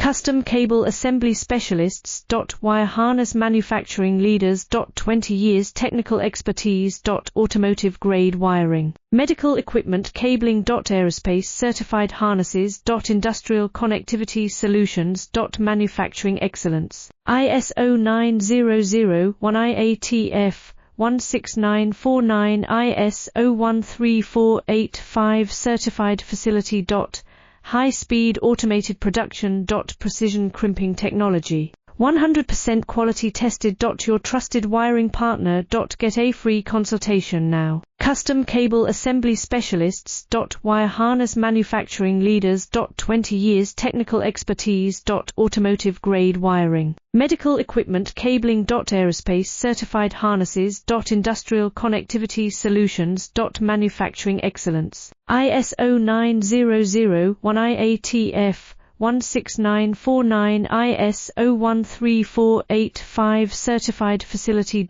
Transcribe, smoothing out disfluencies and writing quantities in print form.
Custom cable assembly specialists. Wire harness manufacturing leaders. 20 years technical expertise. Automotive grade wiring. Medical equipment cabling. Aerospace certified harnesses. Industrial connectivity solutions. Manufacturing excellence. ISO 9001 IATF 16949 ISO 13485 certified facility. High-speed automated production. Precision crimping technology. 100% quality tested. Your trusted wiring partner. Get a free consultation now. Custom cable assembly specialists. Wire harness manufacturing leaders. 20 years technical expertise. Automotive grade wiring. Medical equipment cabling. Aerospace certified harnesses. Industrial connectivity solutions. Manufacturing excellence. ISO 9001 IATF 16949 ISO 13485 certified facility.